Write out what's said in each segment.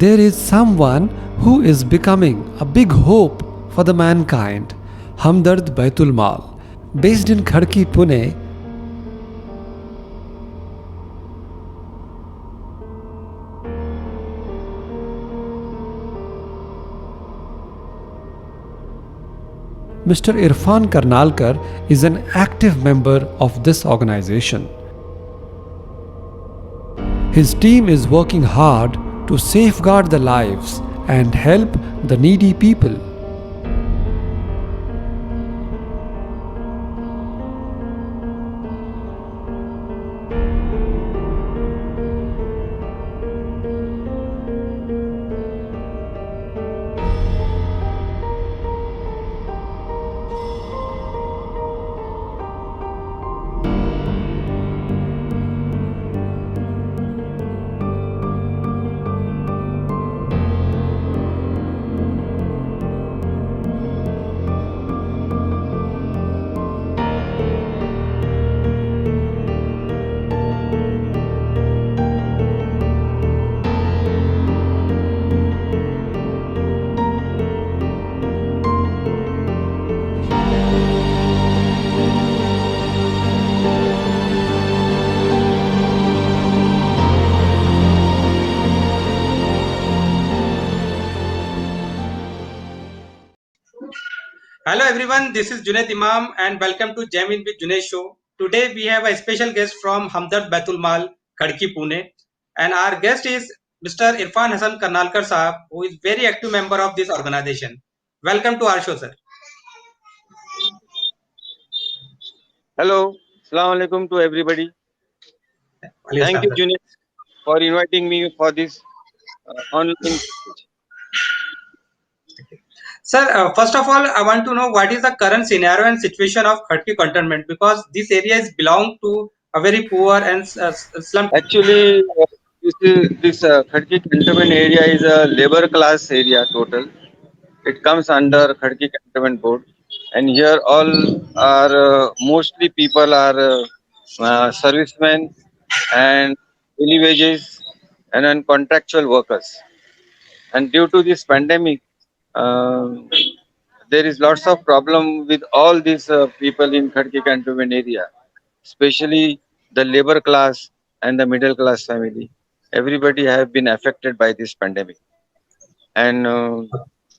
there is someone who is becoming a big hope for the mankind. Hamdard Baitul Mal. Based in Khadki, Pune, Mr. Irfan Karnalkar is an active member of this organization. His team is working hard to safeguard the lives and help the needy people. Hello everyone, this is Junaid Imam and welcome to Jam in with Junaid show. Today we have a special guest from Hamdard Baitul Mal, Khadki, Pune, and our guest is Mr. Irfan Hassan Karnalkar Sahab, who is very active member of this organization. Welcome to our show, sir. Hello, Assalamu alaikum to everybody. Alayhi Thank salam, you, sir. Junaid, for inviting me for this online. Sir, first of all, I want to know what is the current scenario and situation of Khadki cantonment because this area is belong to a very poor and slum. Actually, this Khadki cantonment area is a labor class area total. It comes under Khadki cantonment board, and here all are mostly people are servicemen and daily wages and then contractual workers. And due to this pandemic, um there is lots of problem with all these people in Khadki cantonment area, especially the labor class and the middle class family. Everybody have been affected by this pandemic, and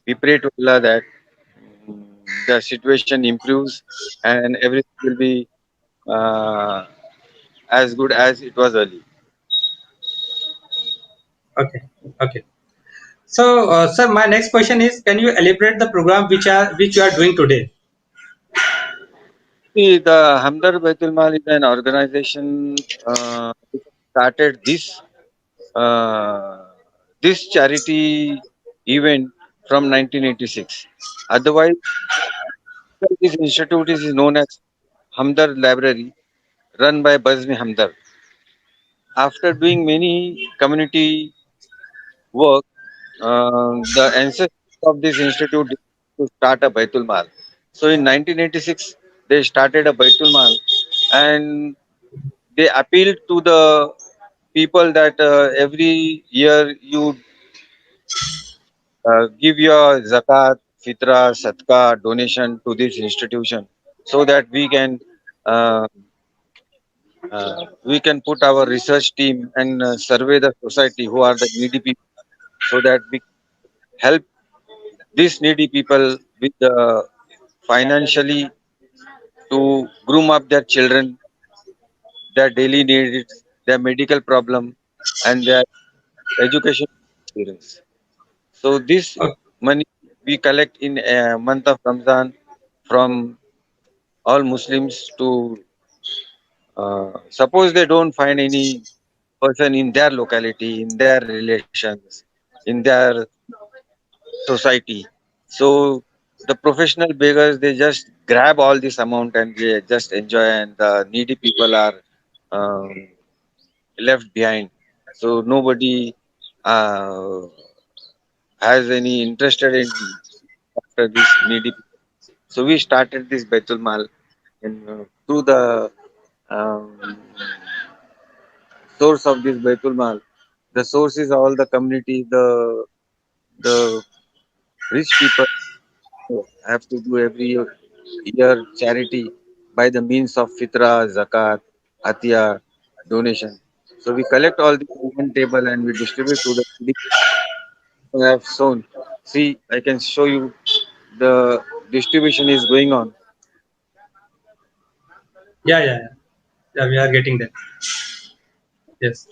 we pray to Allah that mm, the situation improves and everything will be uh, as good as it was early. Okay, okay. So, sir, my next question is: can you elaborate the program which you are doing today? See, the Hamdard Baitul Mal is an organization which started uh, this charity event from 1986. Otherwise, this institute is known as Hamdard Library, run by Bazmi Hamdard. After doing many community work, the ancestors of this institute decided to start a Baitul Mal. So in 1986, they started a Baitul Mal, and they appealed to the people that every year you give your zakat, fitra, sadqa, donation to this institution, so that uh, we can put our research team and survey the society who are the needy people, so that we help these needy people with financially to groom up their children, their daily needs, their medical problem, and their education experience. So this Okay, money we collect in a month of Ramadan from all Muslims to suppose they don't find any person in their locality, in their relations, in their society. So the professional beggars they just grab all this amount and they just enjoy, and the needy people are um, left behind. So nobody uh, has any interested in after this needy. So we started this Baitul Mal, and through the um, source of this Baitul Mal, The source is all the community, the rich people have to do every year charity by the means of fitra, zakat, atia, donation. So we collect all these on one table and we distribute to the needy who have sown. See, I can show you the distribution is going on. Yeah, yeah, yeah. Yeah, we are getting that. Yes.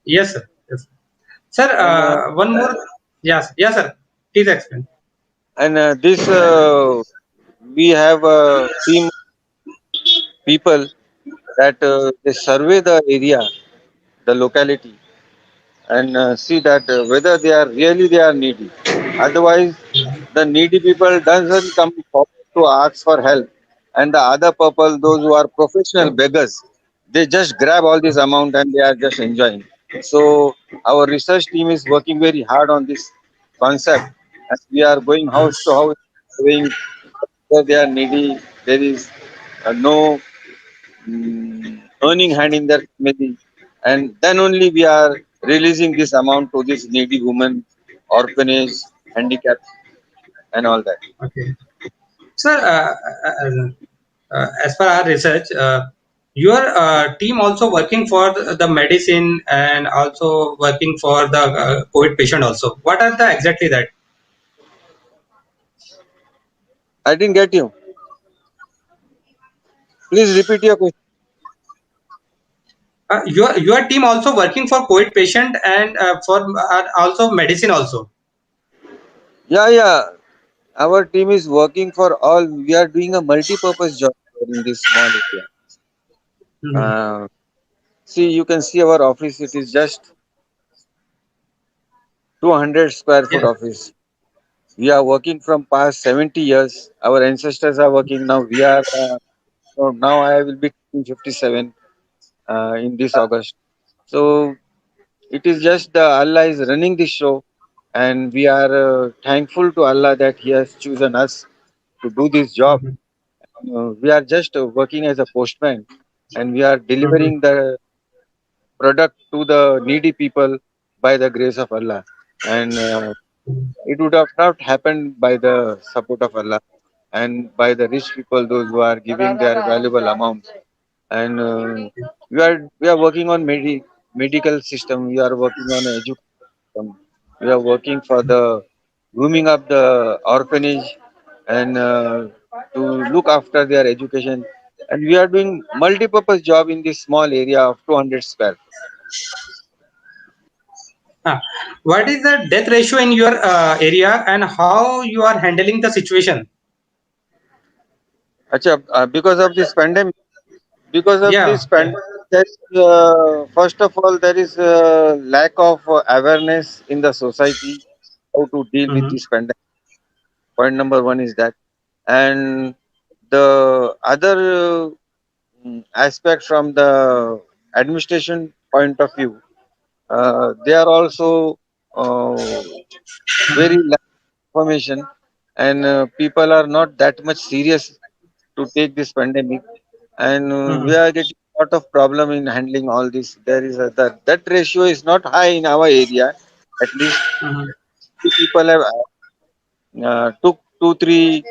Yes, sir. Yes. Sir, And one more. Yes, yes, sir. Please explain. this we have a team of people that they survey the area, the locality, and see that whether they are needy. Otherwise, the needy people doesn't come forward to ask for help, and the other people, those who are professional beggars, they just grab all this amount and they are just enjoying. So our research team is working very hard on this concept, and we are going house to house, saying whether they are needy. There is no earning hand in their family, and then only we are releasing this amount to this needy woman, orphanage, handicapped, and all that. Okay. Sir, as per our research, your team also working for the medicine and also working for the COVID patient also. What are the exactly that? I didn't get you. Please repeat your question. Your team also working for COVID patient and for also medicine also. Yeah, yeah. Our team is working for all. We are doing a multi-purpose job here in this small area. Mhm. Uh, See, you can see our office. It is just 200 square foot Yes. office. We are working from past 70 years. Our ancestors are working now. We are so now I will be 57 in this August. So it is just the Allah is running this show, and we are thankful to Allah that He has chosen us to do this job. Mhm. We are just working as a postman, and we are Mhm. delivering the product to the needy people by the grace of Allah. And it would have not happened by the support of Allah and by the rich people, those who are giving their valuable amounts. And we are working on medical system. We are working on education system. We are working for the grooming up the orphanage and to look after their education. And we are doing multi-purpose job in this small area of 200 square. Ah, what is the death ratio in your area and how you are handling the situation? Acha, because of Yeah. this Yeah. pandemic, there is, first of all, there is a lack of awareness in the society how to deal with Mhm. this pandemic. Point number one is that, and the other aspect from the administration point of view, they are also uh, very Mhm. lack of information, and people are not that much serious to take this pandemic, and we Mhm. are getting a lot of problem in handling all this. There is that ratio is not high in our area. At least Mhm. people have took 2 3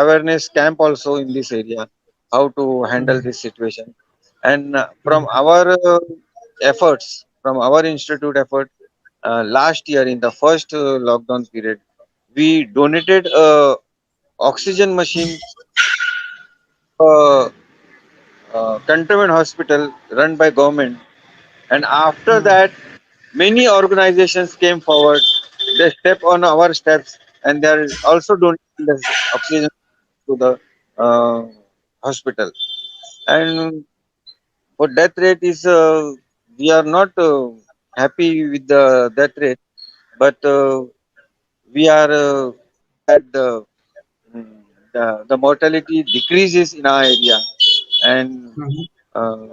awareness camp also in this area how to handle Mhm. this situation. And from Mhm. our efforts, from our institute effort, last year in the first lockdown period, we donated a oxygen machine, uh, cantonment hospital run by government. And after Mhm. that, many organizations came forward. They step on our steps, and they are also donating the oxygen to the uh, hospital. And for death rate is we are not happy with the death rate, but we are that mm, the mortality decreases in our area, and Mhm. uh,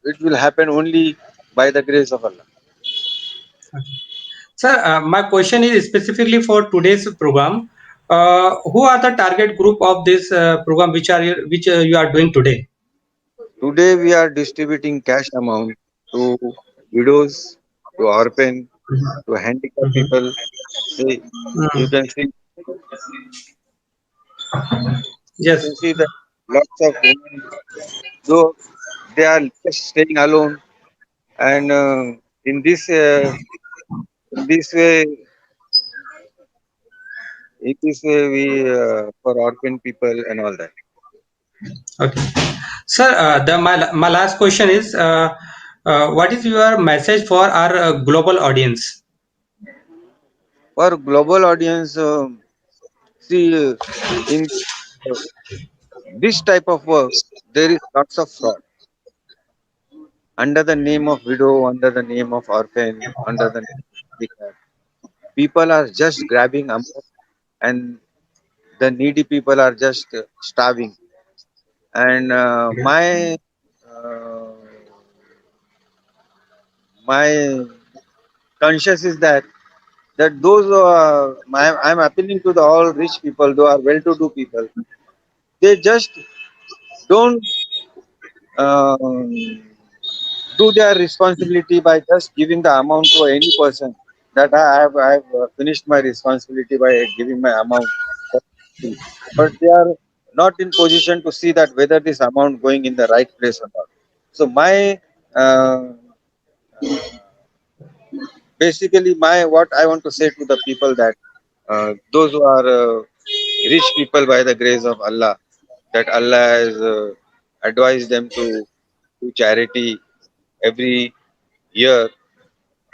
it will happen only by the grace of Allah. Okay. Sir, my question is specifically for today's program. Who are the target group of this program which you are doing today? Today we are distributing cash amount. to widows, to orphan, to handicapped Mhm. people. See, you Mm. can see Yes. that lots of women, though they are just staying alone, and in this way, we for orphan people and all that. Okay. Sir, my last question is, what is your message for our global audience? For global audience, see, in uh, this type of work, there is lots of fraud under the name of widow, under the name of orphan, under the name of handicap. People are just grabbing amount, and the needy people are just starving. And uh, my conscience is that those I'm appealing to the all rich people, those are well-to-do people. They just don't do their responsibility by just giving the amount to any person. That I have finished my responsibility by giving my amount, but they are not in position to see that whether this amount going in the right place or not. So my uh, basically my what I want to say to the people that those who are rich people by the grace of Allah, that Allah has advised them to do charity every year,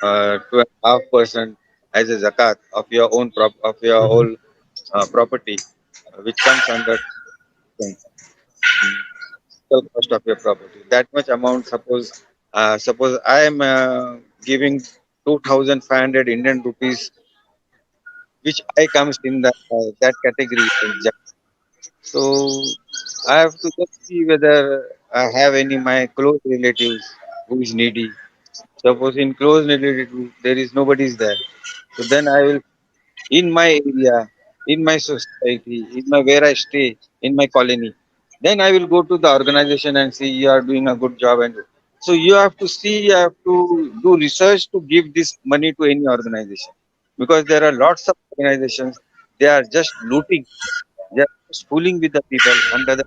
2.5% as a zakat of your own of your Mhm. whole property, which comes under total cost of your property. That much amount, suppose I am giving 2,500 Indian rupees, which I comes in that category. So I have to just see whether I have any my close relatives who is needy. Suppose in close relatives there is nobody is there. So then I will in my area, in my society, in my where I stay, in my colony. Then I will go to the organization and see you are doing a good job, and so you have to see, you have to do research to give this money to any organization, because there are lots of organizations, they are just looting, they are just fooling with the people under the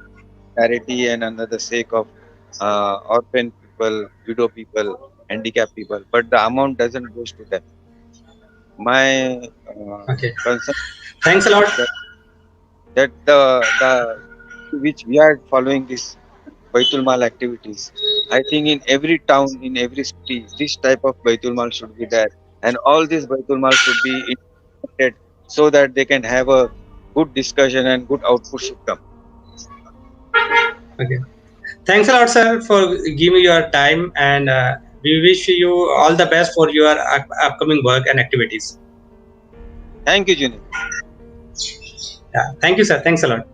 charity and under the sake of orphan people, widow people, handicapped people, but the amount doesn't goes to them. My Okay. concern Thanks a lot. that the which we are following this Baitul Mal activities. I think in every town, in every city, this type of Baitul Mal should be there, and all these Baitul Mal should be implemented so that they can have a good discussion and good output should come. Okay. Thanks a lot, sir, for giving your time, and we wish you all the best for your upcoming work and activities. Thank you, Junaid. Yeah. Thank you, sir. Thanks a lot.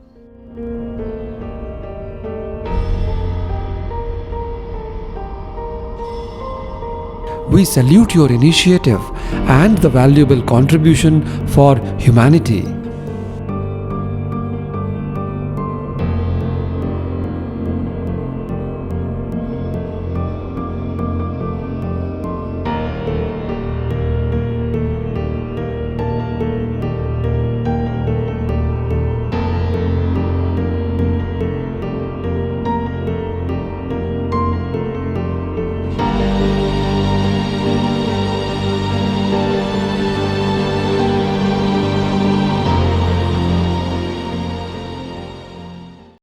We salute your initiative and the valuable contribution for humanity.